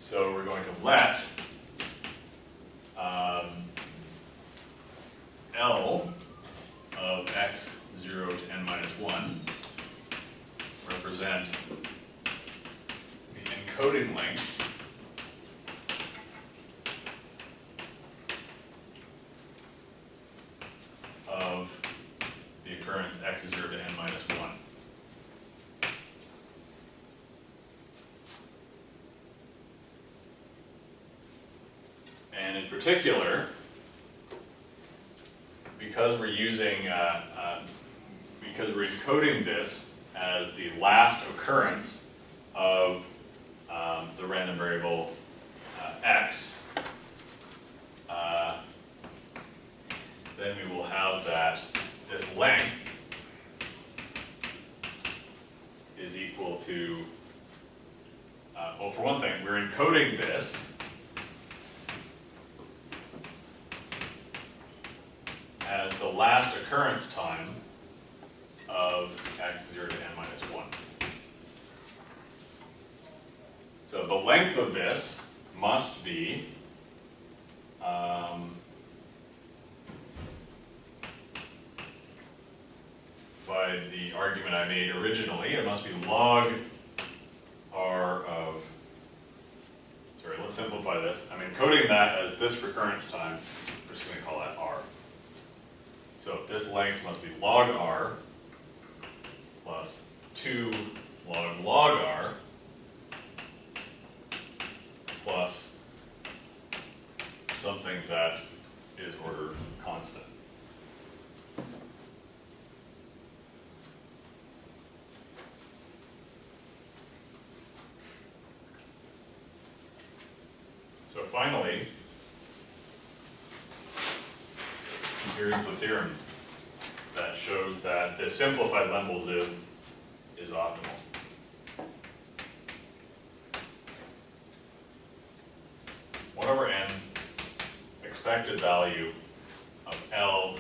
So we're going to let L of x0 to n minus 1 represent the encoding length of the occurrence x0 to n minus 1. And in particular, because we're using, because we're encoding this as the last occurrence of the random variable x, then we will have that this length is equal to, well, for one thing, we're encoding this as the last occurrence time of x0 to n minus 1. So the length of this must be by the argument I made originally, it must be log r of, sorry, let's simplify this. I'm encoding that as this recurrence time. We're just going to call that r. So this length must be log r plus 2 log r plus something that is order constant. So finally, here's the theorem that shows that the simplified Lempel-Ziv is optimal. One over n, expected value of L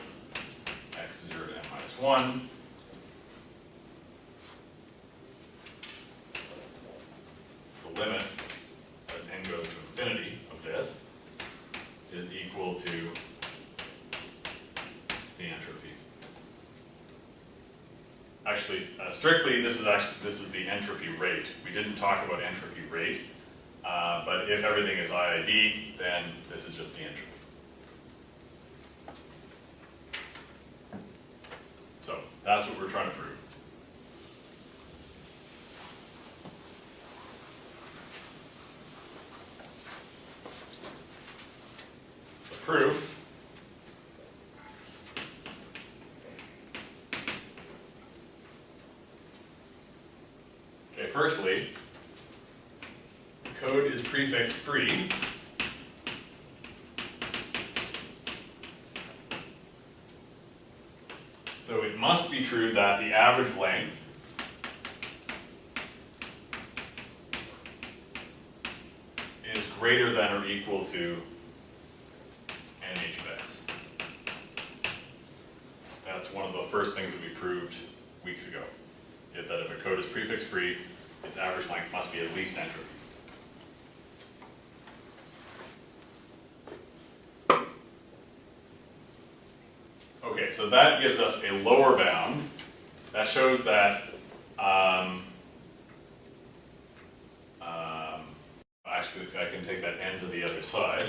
x0 to n minus 1 the limit as n goes to infinity of this is equal to the entropy. Actually, strictly, this is the entropy rate. We didn't talk about entropy rate, but if everything is IID, then this is just the entropy. So that's what we're trying to prove. The proof firstly, the code is prefix free. So it must be true that the average length is greater than or equal to nh of x. That's one of the first things that we proved weeks ago. That if a code is prefix free, its average length must be at least entropy. Okay, so that gives us a lower bound. That shows that actually I can take that n to the other side,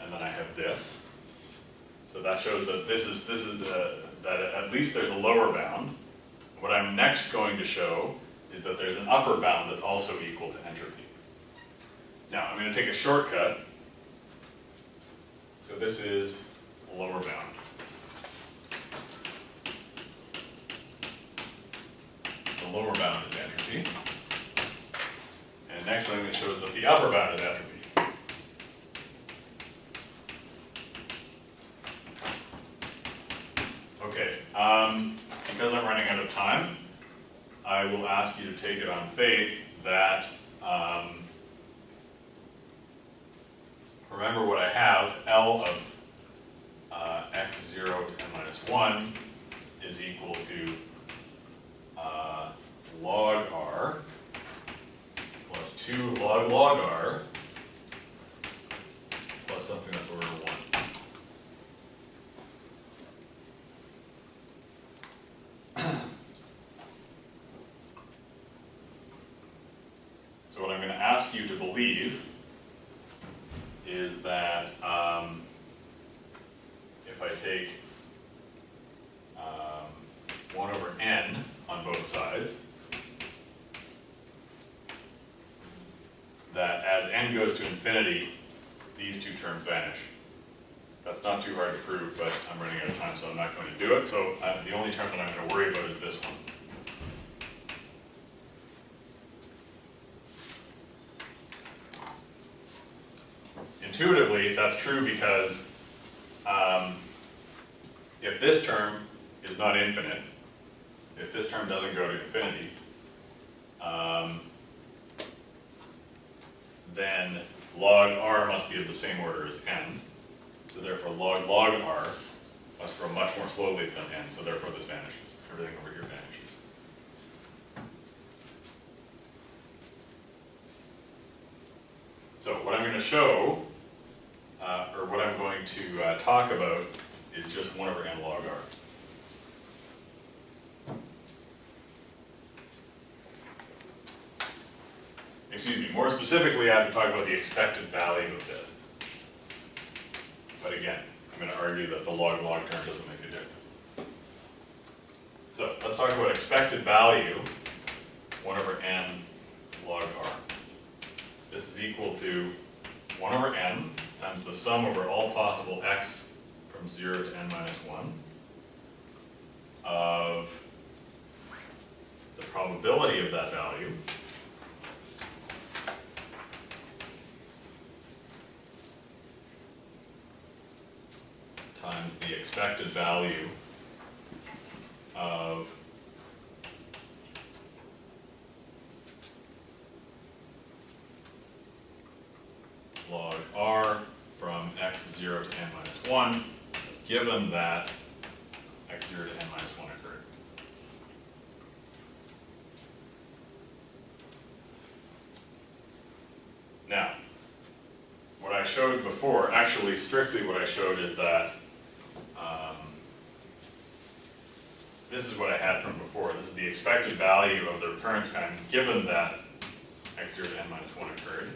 and then I have this. So that shows that that at least there's a lower bound. What I'm next going to show is that there's an upper bound that's also equal to entropy. Now, I'm going to take a shortcut. So this is a lower bound. The lower bound is entropy. And next one I'm going to show is that the upper bound is entropy. Okay. Because I'm running out of time, I will ask you to take it on faith that, remember what I have, L of x0 to n minus 1 is equal to log r plus 2 log r plus something that's order 1. So what I'm going to ask you to believe is that if I take 1 over n on both sides, that as n goes to infinity, these two terms vanish. That's not too hard to prove, but I'm running out of time, so I'm not going to do it. So the only term that I'm going to worry about is this one. Intuitively, that's true because if this term is not infinite, if this term doesn't go to infinity, then log r must be of the same order as n. So therefore log r must grow much more slowly than n, so therefore this vanishes. Everything over here vanishes. So what I'm going to show, or what I'm going to talk about, is just 1 over n log r. Excuse me, more specifically I have to talk about the expected value of this. But again, I'm going to argue that the log term doesn't make a difference. So let's talk about expected value, 1 over n log r. This is equal to 1 over n times the sum over all possible x from 0 to n minus 1 of the probability of that value times the expected value of log r from x0 to n minus 1, given that x0 to n minus 1 occurred. Now, what I showed before, actually strictly what I showed is that this is what I had from before. This is the expected value of the recurrence kind given that x0 to n minus 1 occurred.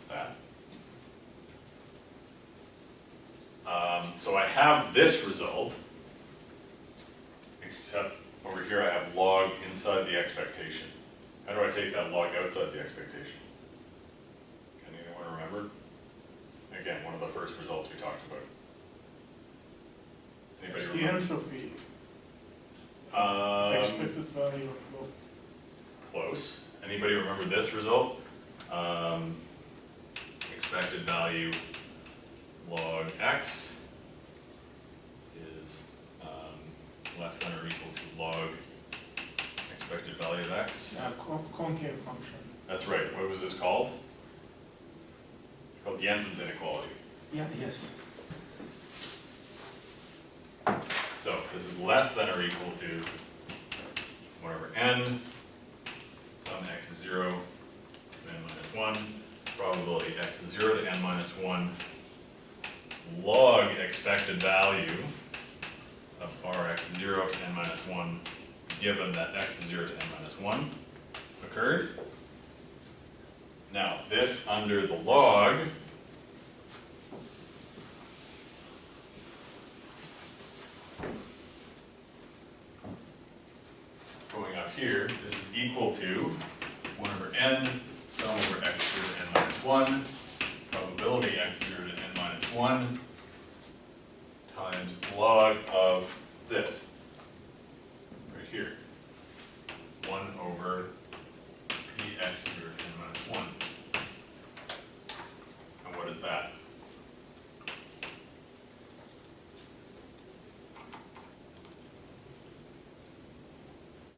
That. So I have this result, except over here I have log inside the expectation. How do I take that log outside the expectation? Can anyone remember? Again, one of the first results we talked about. Anybody The remember? entropy. Expected value of flow. Close. Anybody remember this result? Expected value log x is less than or equal to log expected value of x. Concave function. That's right. What was this called? It's called Jensen's inequality. Yeah, yes. So this is less than or equal to 1 over n, sum x0 to n minus 1, probability x0 to n minus 1, log expected value of rx0 to n minus 1, given that x0 to n minus 1 occurred. Now, this under the log going up here, this is equal to 1 over n, sum over x0 to n minus 1, probability x0 to n minus 1, times log of this, right here, 1 over p x0 to